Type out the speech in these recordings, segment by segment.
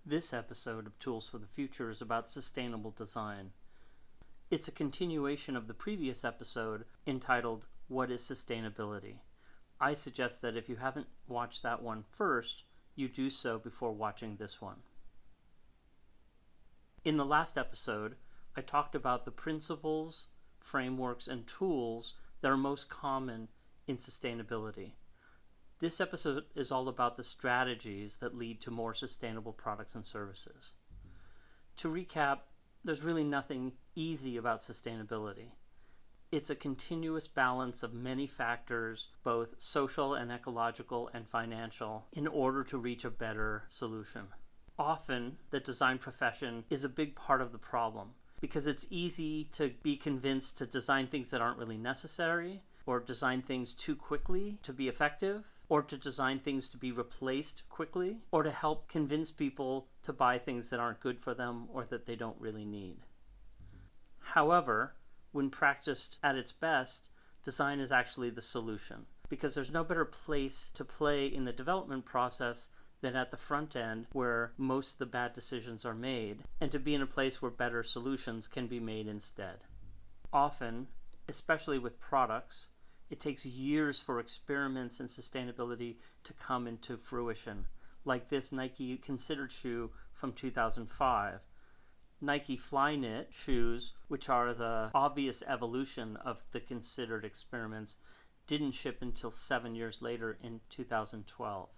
This episode of Tools for the Future is about sustainable design. It's a continuation of the previous episode entitled, What is Sustainability? I suggest that if you haven't watched that one first, you do so before watching this one. In the last episode, I talked about the principles, frameworks, and tools that are most common in sustainability. This episode is all about the strategies that lead to more sustainable products and services. To recap, there's really nothing easy about sustainability. It's a continuous balance of many factors, both social and ecological and financial, in order to reach a better solution. Often, the design profession is a big part of the problem because it's easy to be convinced to design things that aren't really necessary, or design things too quickly to be effective, or to design things to be replaced quickly, or to help convince people to buy things that aren't good for them or that they don't really need. However, when practiced at its best, design is actually the solution, because there's no better place to play in the development process than at the front end where most of the bad decisions are made, and to be in a place where better solutions can be made instead. Often, especially with products, it takes years for experiments in sustainability to come into fruition, like this Nike Considered shoe from 2005. Nike Flyknit shoes, which are the obvious evolution of the Considered experiments, didn't ship until 7 years later in 2012.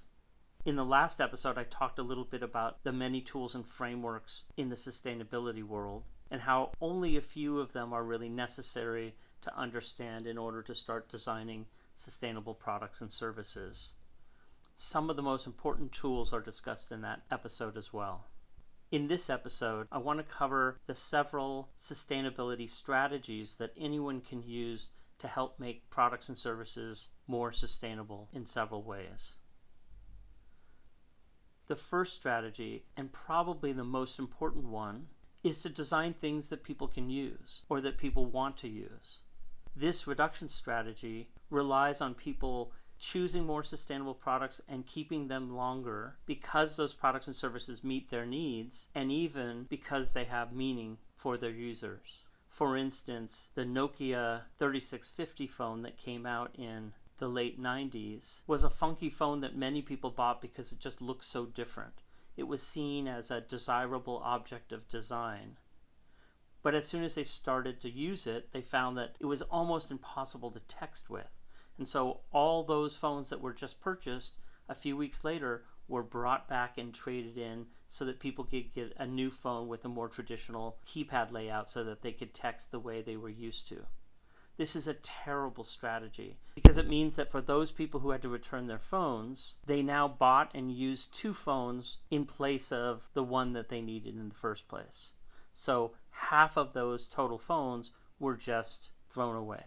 In the last episode, I talked a little bit about the many tools and frameworks in the sustainability world, and how only a few of them are really necessary to understand in order to start designing sustainable products and services. Some of the most important tools are discussed in that episode as well. In this episode, I want to cover the several sustainability strategies that anyone can use to help make products and services more sustainable in several ways. The first strategy, and probably the most important one, is to design things that people can use or that people want to use. This reduction strategy relies on people choosing more sustainable products and keeping them longer because those products and services meet their needs, and even because they have meaning for their users. For instance, the Nokia 3650 phone that came out in the late 90s was a funky phone that many people bought because it just looked so different. It was seen as a desirable object of design. But as soon as they started to use it, they found that it was almost impossible to text with. And so all those phones that were just purchased a few weeks later were brought back and traded in so that people could get a new phone with a more traditional keypad layout so that they could text the way they were used to. This is a terrible strategy because it means that for those people who had to return their phones, they now bought and used two phones in place of the one that they needed in the first place. So half of those total phones were just thrown away.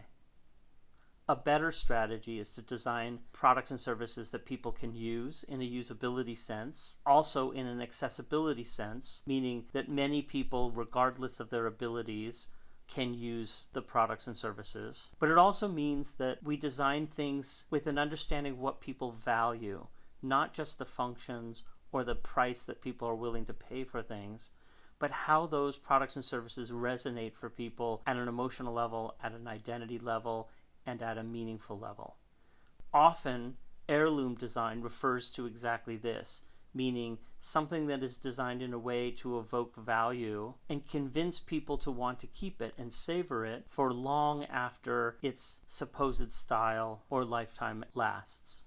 A better strategy is to design products and services that people can use in a usability sense, also in an accessibility sense, meaning that many people, regardless of their abilities, can use the products and services. But it also means that we design things with an understanding of what people value, not just the functions or the price that people are willing to pay for things, but how those products and services resonate for people at an emotional level, at an identity level, and at a meaningful level. Often, heirloom design refers to exactly this, meaning something that is designed in a way to evoke value and convince people to want to keep it and savor it for long after its supposed style or lifetime lasts.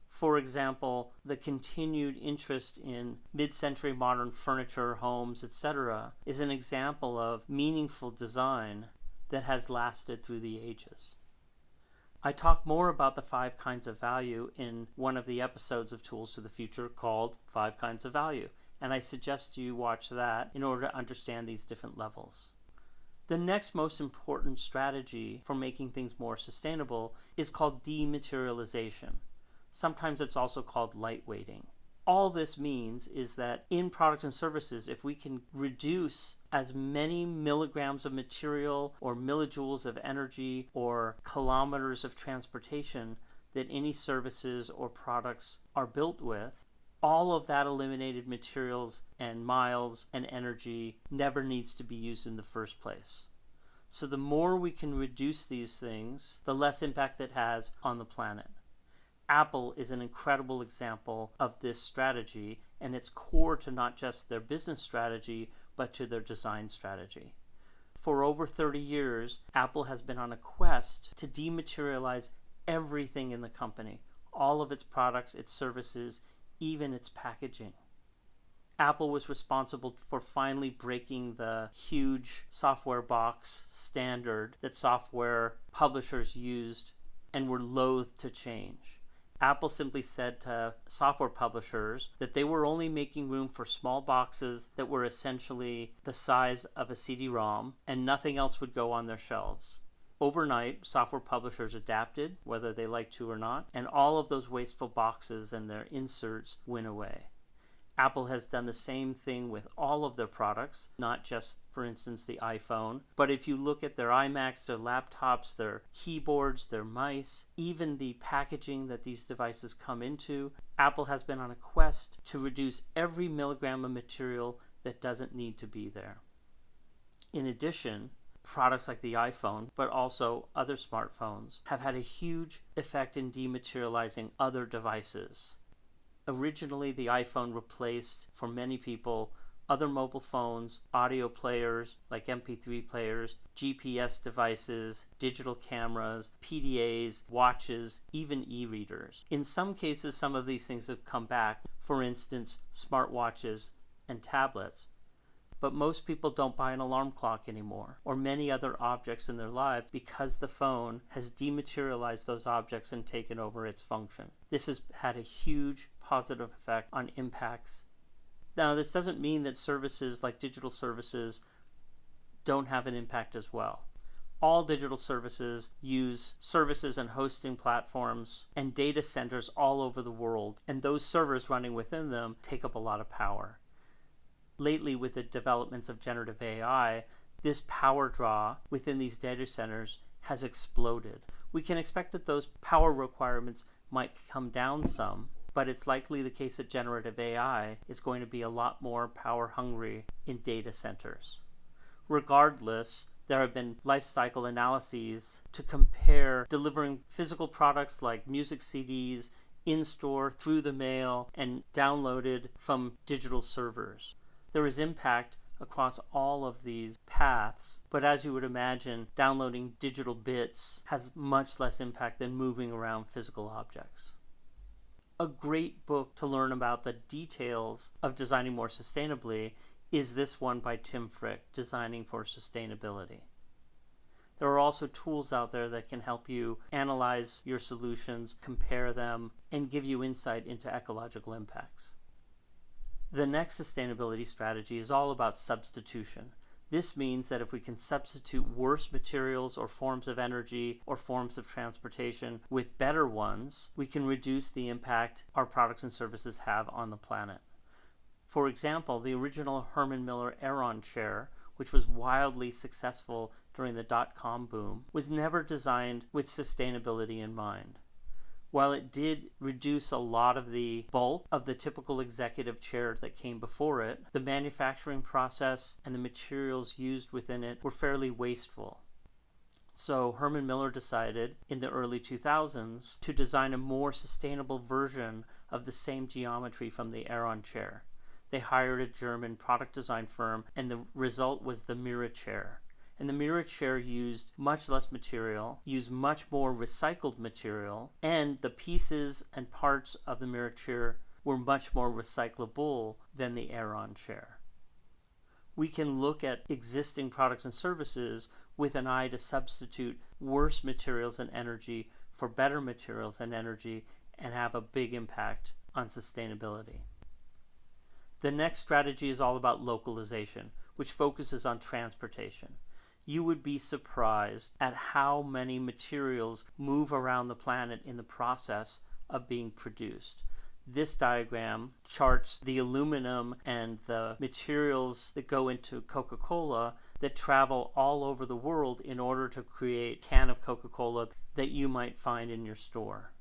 For example, the continued interest in mid-century modern furniture, homes, etc. is an example of meaningful design that has lasted through the ages. I talk more about the 5 kinds of value in one of the episodes of Tools to the Future called 5 Kinds of Value, and I suggest you watch that in order to understand these different levels. The next most important strategy for making things more sustainable is called dematerialization. Sometimes it's also called lightweighting. All this means is that in products and services, if we can reduce as many milligrams of material or millijoules of energy or kilometers of transportation that any services or products are built with, All of that eliminated materials and miles and energy never needs to be used in the first place. So the more we can reduce these things, the less impact it has on the planet. Apple is an incredible example of this strategy, and it's core to not just their business strategy, but to their design strategy. For over 30 years, Apple has been on a quest to dematerialize everything in the company, all of its products, its services, even its packaging. Apple was responsible for finally breaking the huge software box standard that software publishers used and were loath to change. Apple simply said to software publishers that they were only making room for small boxes that were essentially the size of a CD-ROM, and nothing else would go on their shelves. Overnight, software publishers adapted, whether they liked to or not, and all of those wasteful boxes and their inserts went away. Apple has done the same thing with all of their products, not just, for instance, the iPhone. But if you look at their iMacs, their laptops, their keyboards, their mice, even the packaging that these devices come into, Apple has been on a quest to reduce every milligram of material that doesn't need to be there. In addition, products like the iPhone, but also other smartphones, have had a huge effect in dematerializing other devices. Originally, the iPhone replaced, for many people, other mobile phones, audio players like MP3 players, GPS devices, digital cameras, PDAs, watches, even e-readers. In some cases, some of these things have come back, for instance, smartwatches and tablets. But most people don't buy an alarm clock anymore, or many other objects in their lives, because the phone has dematerialized those objects and taken over its function. This has had a huge positive effect on impacts. Now, this doesn't mean that services like digital services don't have an impact as well. All digital services use services and hosting platforms and data centers all over the world, and those servers running within them take up a lot of power. Lately, with the developments of generative AI, this power draw within these data centers has exploded. We can expect that those power requirements might come down some, but it's likely the case that generative AI is going to be a lot more power hungry in data centers. Regardless, there have been life cycle analyses to compare delivering physical products like music CDs in-store, through the mail, and downloaded from digital servers. There is impact across all of these paths, but as you would imagine, downloading digital bits has much less impact than moving around physical objects. A great book to learn about the details of designing more sustainably is this one by Tim Frick, Designing for Sustainability. There are also tools out there that can help you analyze your solutions, compare them, and give you insight into ecological impacts. The next sustainability strategy is all about substitution. This means that if we can substitute worse materials or forms of energy or forms of transportation with better ones, we can reduce the impact our products and services have on the planet. For example, the original Herman Miller Aeron chair, which was wildly successful during the dot-com boom, was never designed with sustainability in mind. While it did reduce a lot of the bulk of the typical executive chair that came before it, the manufacturing process and the materials used within it were fairly wasteful. So Herman Miller decided in the early 2000s to design a more sustainable version of the same geometry from the Aeron chair. They hired a German product design firm, and the result was the Mira chair. And the Mira chair used much less material, used much more recycled material, and the pieces and parts of the Mira chair were much more recyclable than the Aeron chair. We can look at existing products and services with an eye to substitute worse materials and energy for better materials and energy and have a big impact on sustainability. The next strategy is all about localization, which focuses on transportation. You would be surprised at how many materials move around the planet in the process of being produced. This diagram charts the aluminum and the materials that go into Coca-Cola that travel all over the world in order to create a can of Coca-Cola that you might find in your store.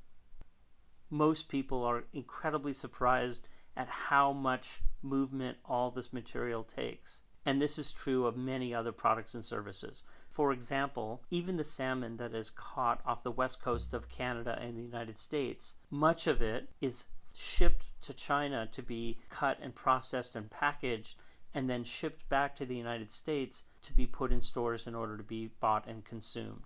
Most people are incredibly surprised at how much movement all this material takes. And this is true of many other products and services. For example, even the salmon that is caught off the west coast of Canada and the United States, much of it is shipped to China to be cut and processed and packaged, and then shipped back to the United States to be put in stores in order to be bought and consumed.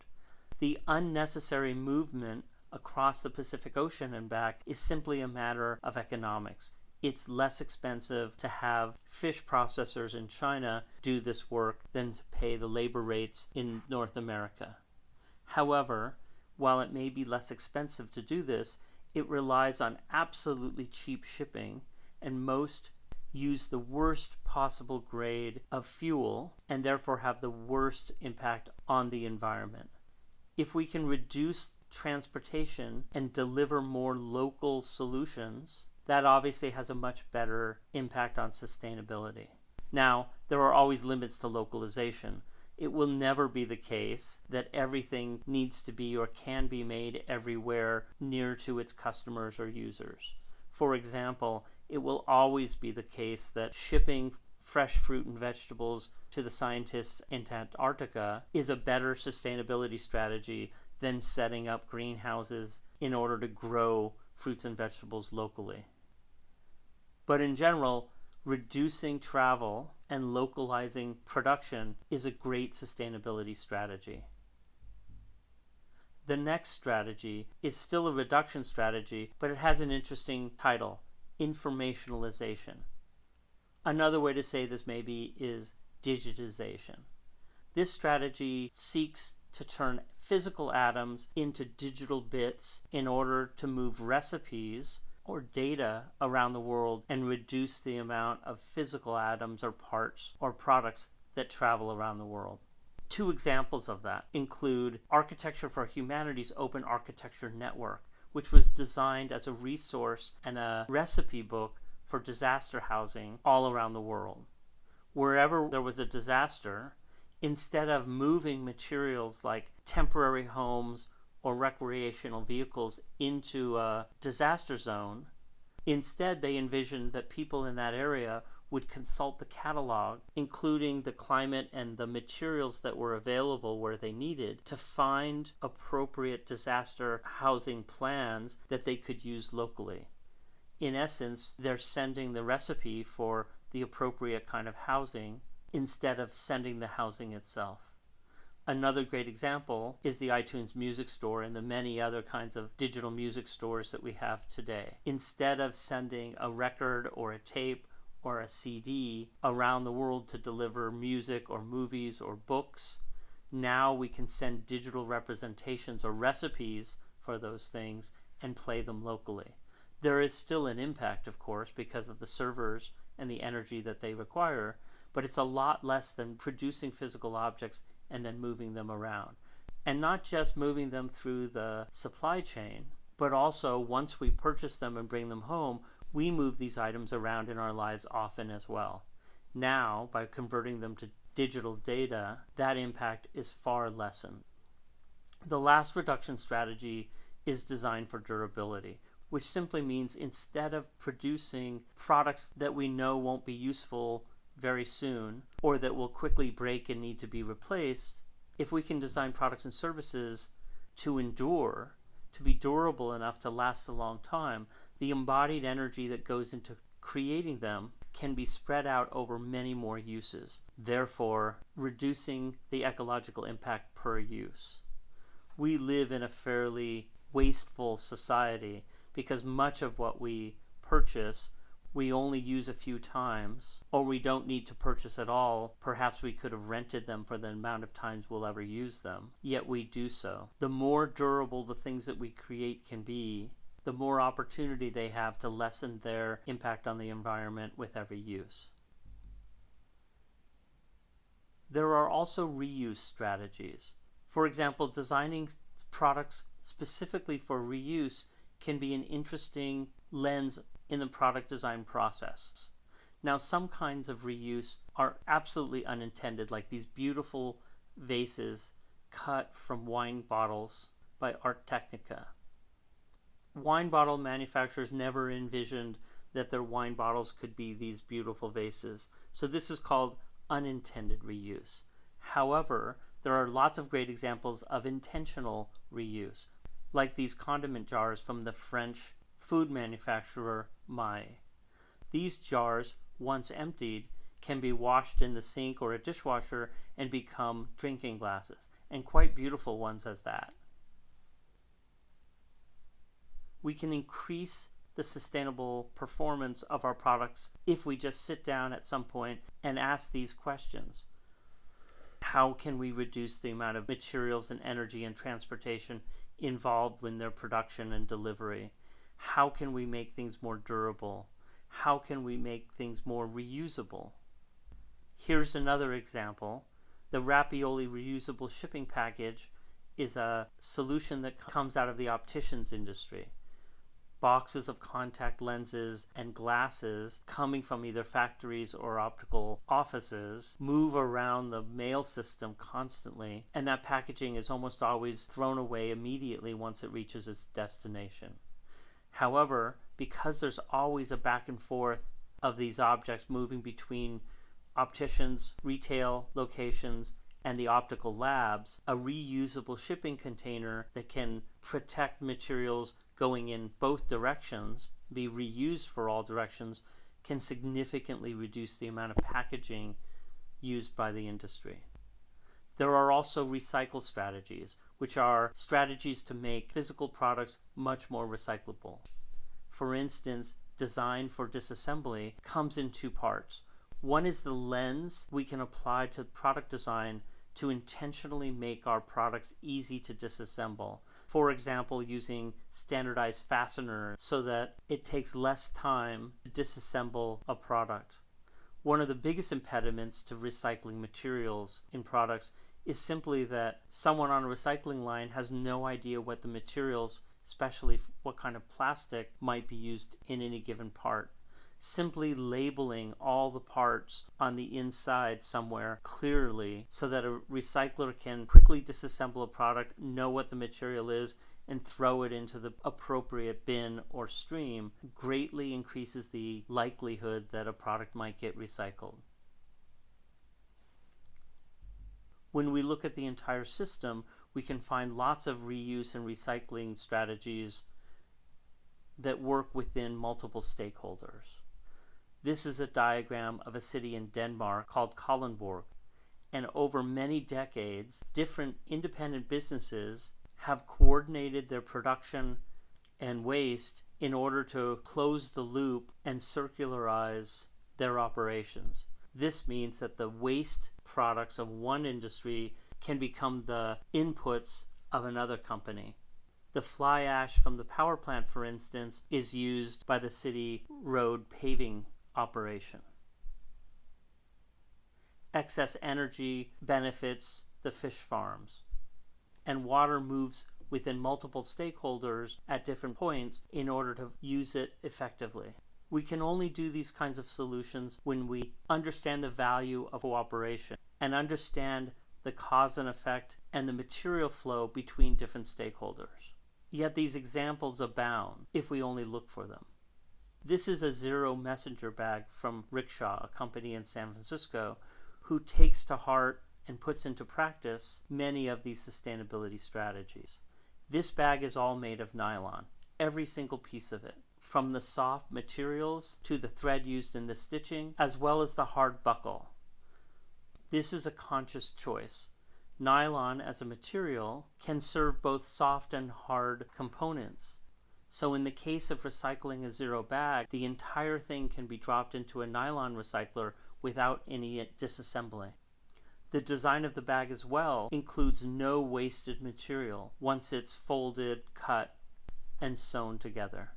The unnecessary movement across the Pacific Ocean and back is simply a matter of economics. It's less expensive to have fish processors in China do this work than to pay the labor rates in North America. However, while it may be less expensive to do this, it relies on absolutely cheap shipping, and most use the worst possible grade of fuel and therefore have the worst impact on the environment. If we can reduce transportation and deliver more local solutions, that obviously has a much better impact on sustainability. Now, there are always limits to localization. It will never be the case that everything needs to be or can be made everywhere near to its customers or users. For example, it will always be the case that shipping fresh fruit and vegetables to the scientists in Antarctica is a better sustainability strategy than setting up greenhouses in order to grow fruits and vegetables locally. But in general, reducing travel and localizing production is a great sustainability strategy. The next strategy is still a reduction strategy, but it has an interesting title: informationalization. Another way to say this maybe is digitization. This strategy seeks to turn physical atoms into digital bits in order to move recipes or data around the world and reduce the amount of physical atoms or parts or products that travel around the world. Two examples of that include Architecture for Humanity's Open Architecture Network, which was designed as a resource and a recipe book for disaster housing all around the world. Wherever there was a disaster, instead of moving materials like temporary homes or recreational vehicles into a disaster zone, instead they envisioned that people in that area would consult the catalog, including the climate and the materials that were available where they needed, to find appropriate disaster housing plans that they could use locally. In essence, they're sending the recipe for the appropriate kind of housing instead of sending the housing itself. Another great example is the iTunes Music Store and the many other kinds of digital music stores that we have today. Instead of sending a record or a tape or a CD around the world to deliver music or movies or books, now we can send digital representations or recipes for those things and play them locally. There is still an impact, of course, because of the servers and the energy that they require, but it's a lot less than producing physical objects and then moving them around. And not just moving them through the supply chain, but also once we purchase them and bring them home, we move these items around in our lives often as well. Now, by converting them to digital data, that impact is far lessened. The last reduction strategy is design for durability, which simply means instead of producing products that we know won't be useful very soon or that will quickly break and need to be replaced, if we can design products and services to endure, to be durable enough to last a long time, the embodied energy that goes into creating them can be spread out over many more uses, therefore reducing the ecological impact per use. We live in a fairly wasteful society because much of what we purchase we only use a few times, or we don't need to purchase at all. Perhaps we could have rented them for the amount of times we'll ever use them, yet we do so. The more durable the things that we create can be, the more opportunity they have to lessen their impact on the environment with every use. There are also reuse strategies. For example, designing products specifically for reuse can be an interesting lens in the product design process. Now, some kinds of reuse are absolutely unintended, like these beautiful vases cut from wine bottles by Art Technica. Wine bottle manufacturers never envisioned that their wine bottles could be these beautiful vases. So this is called unintended reuse. However, there are lots of great examples of intentional reuse, like these condiment jars from the French food manufacturer Maille. These jars, once emptied, can be washed in the sink or a dishwasher and become drinking glasses, and quite beautiful ones as that. We can increase the sustainable performance of our products if we just sit down at some point and ask these questions. How can we reduce the amount of materials and energy and transportation involved in their production and delivery? How can we make things more durable? How can we make things more reusable? Here's another example. The Rappioli reusable shipping package is a solution that comes out of the opticians industry. Boxes of contact lenses and glasses coming from either factories or optical offices move around the mail system constantly, and that packaging is almost always thrown away immediately once it reaches its destination. However, because there's always a back and forth of these objects moving between opticians, retail locations, and the optical labs, a reusable shipping container that can protect materials going in both directions, be reused for all directions, can significantly reduce the amount of packaging used by the industry. There are also recycle strategies, which are strategies to make physical products much more recyclable. For instance, design for disassembly comes in two parts. One is the lens we can apply to product design to intentionally make our products easy to disassemble. For example, using standardized fasteners so that it takes less time to disassemble a product. One of the biggest impediments to recycling materials in products is simply that someone on a recycling line has no idea what the materials, especially what kind of plastic, might be used in any given part. Simply labeling all the parts on the inside somewhere clearly so that a recycler can quickly disassemble a product, know what the material is, and throw it into the appropriate bin or stream greatly increases the likelihood that a product might get recycled. When we look at the entire system, we can find lots of reuse and recycling strategies that work within multiple stakeholders. This is a diagram of a city in Denmark called Kalundborg, and over many decades, different independent businesses have coordinated their production and waste in order to close the loop and circularize their operations. This means that the waste products of one industry can become the inputs of another company. The fly ash from the power plant, for instance, is used by the city road paving operation. Excess energy benefits the fish farms, and water moves within multiple stakeholders at different points in order to use it effectively. We can only do these kinds of solutions when we understand the value of cooperation and understand the cause and effect and the material flow between different stakeholders. Yet these examples abound if we only look for them. This is a Zero Messenger bag from Rickshaw, a company in San Francisco, who takes to heart and puts into practice many of these sustainability strategies. This bag is all made of nylon, every single piece of it, from the soft materials to the thread used in the stitching, as well as the hard buckle. This is a conscious choice. Nylon as a material can serve both soft and hard components. So in the case of recycling a zero bag, the entire thing can be dropped into a nylon recycler without any disassembly. The design of the bag as well includes no wasted material once it's folded, cut, and sewn together.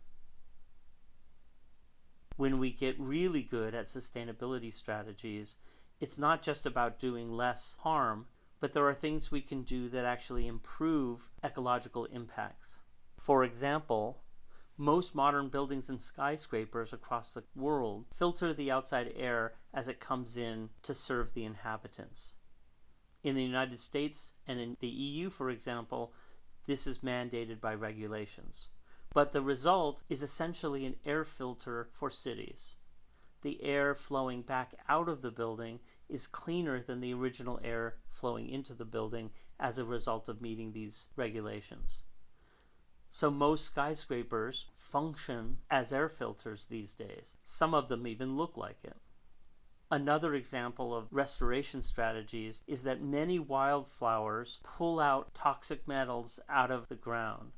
When we get really good at sustainability strategies, it's not just about doing less harm, but there are things we can do that actually improve ecological impacts. For example, most modern buildings and skyscrapers across the world filter the outside air as it comes in to serve the inhabitants. In the United States and in the EU, for example, this is mandated by regulations. But the result is essentially an air filter for cities. The air flowing back out of the building is cleaner than the original air flowing into the building as a result of meeting these regulations. So most skyscrapers function as air filters these days. Some of them even look like it. Another example of restoration strategies is that many wildflowers pull out toxic metals out of the ground.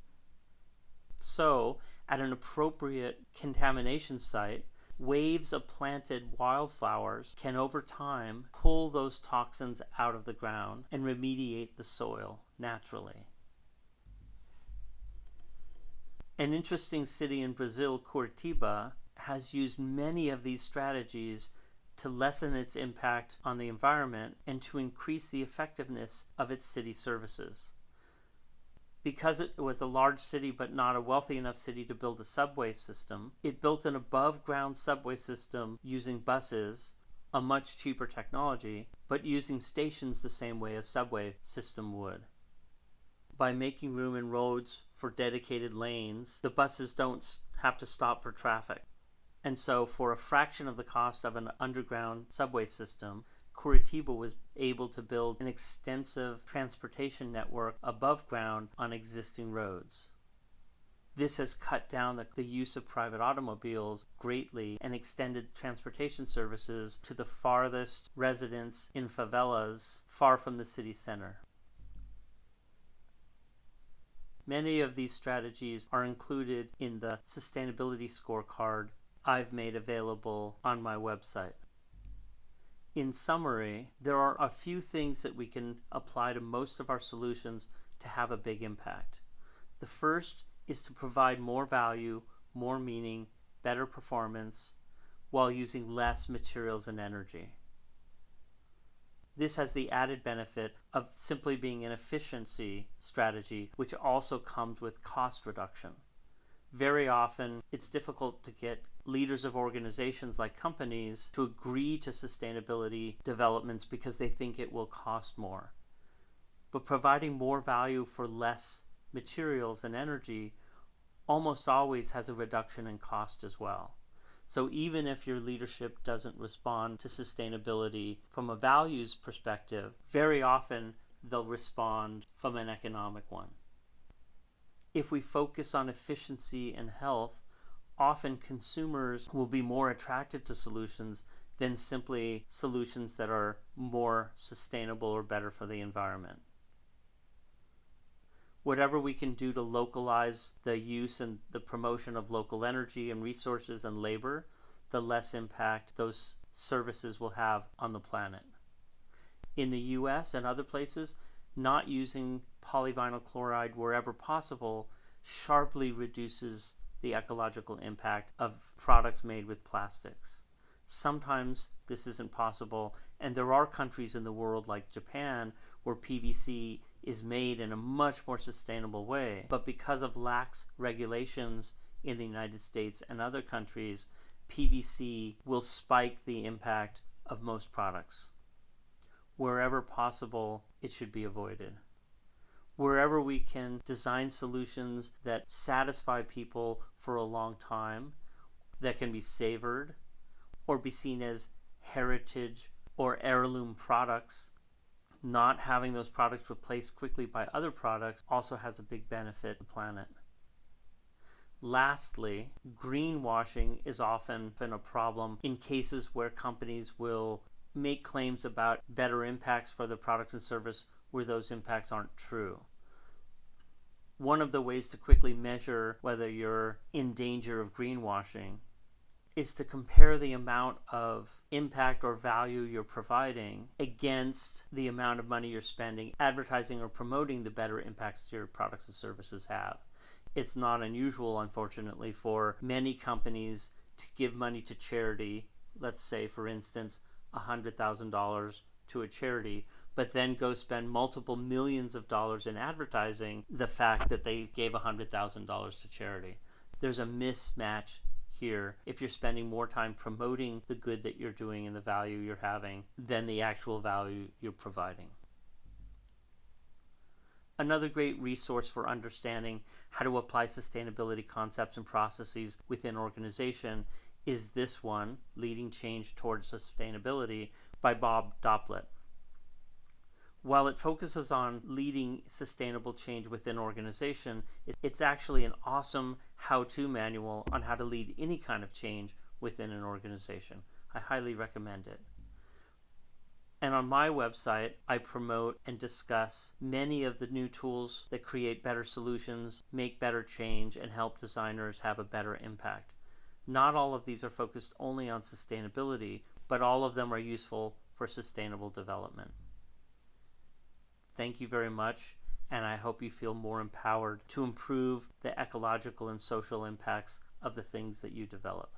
So, at an appropriate contamination site, waves of planted wildflowers can over time pull those toxins out of the ground and remediate the soil naturally. An interesting city in Brazil, Curitiba, has used many of these strategies to lessen its impact on the environment and to increase the effectiveness of its city services. Because it was a large city but not a wealthy enough city to build a subway system, it built an above-ground subway system using buses, a much cheaper technology, but using stations the same way a subway system would. By making room in roads for dedicated lanes, the buses don't have to stop for traffic. And so for a fraction of the cost of an underground subway system, Curitiba was able to build an extensive transportation network above ground on existing roads. This has cut down the use of private automobiles greatly and extended transportation services to the farthest residents in favelas far from the city center. Many of these strategies are included in the sustainability scorecard I've made available on my website. In summary, there are a few things that we can apply to most of our solutions to have a big impact. The first is to provide more value, more meaning, better performance, while using less materials and energy. This has the added benefit of simply being an efficiency strategy, which also comes with cost reduction. Very often, it's difficult to get leaders of organizations like companies to agree to sustainability developments because they think it will cost more. But providing more value for less materials and energy almost always has a reduction in cost as well. So even if your leadership doesn't respond to sustainability from a values perspective, very often they'll respond from an economic one. If we focus on efficiency and health, often consumers will be more attracted to solutions than simply solutions that are more sustainable or better for the environment. Whatever we can do to localize the use and the promotion of local energy and resources and labor, the less impact those services will have on the planet. In the US and other places, not using polyvinyl chloride wherever possible sharply reduces the ecological impact of products made with plastics. Sometimes this isn't possible, and there are countries in the world like Japan where PVC is made in a much more sustainable way. But because of lax regulations in the United States and other countries, PVC will spike the impact of most products. Wherever possible, it should be avoided. Wherever we can design solutions that satisfy people for a long time, that can be savored, or be seen as heritage or heirloom products, not having those products replaced quickly by other products also has a big benefit to the planet. Lastly, greenwashing is often a problem in cases where companies will make claims about better impacts for their products and service where those impacts aren't true. One of the ways to quickly measure whether you're in danger of greenwashing is to compare the amount of impact or value you're providing against the amount of money you're spending advertising or promoting the better impacts your products and services have. It's not unusual, unfortunately, for many companies to give money to charity, let's say, for instance, $100,000 to a charity, but then go spend multiple millions of dollars in advertising the fact that they gave $100,000 to charity. There's a mismatch here if you're spending more time promoting the good that you're doing and the value you're having than the actual value you're providing. Another great resource for understanding how to apply sustainability concepts and processes within organization is this one, Leading Change Towards Sustainability by Bob Dopplet. While it focuses on leading sustainable change within organization, it's actually an awesome how-to manual on how to lead any kind of change within an organization. I highly recommend it. And on my website, I promote and discuss many of the new tools that create better solutions, make better change, and help designers have a better impact. Not all of these are focused only on sustainability, but all of them are useful for sustainable development. Thank you very much, and I hope you feel more empowered to improve the ecological and social impacts of the things that you develop.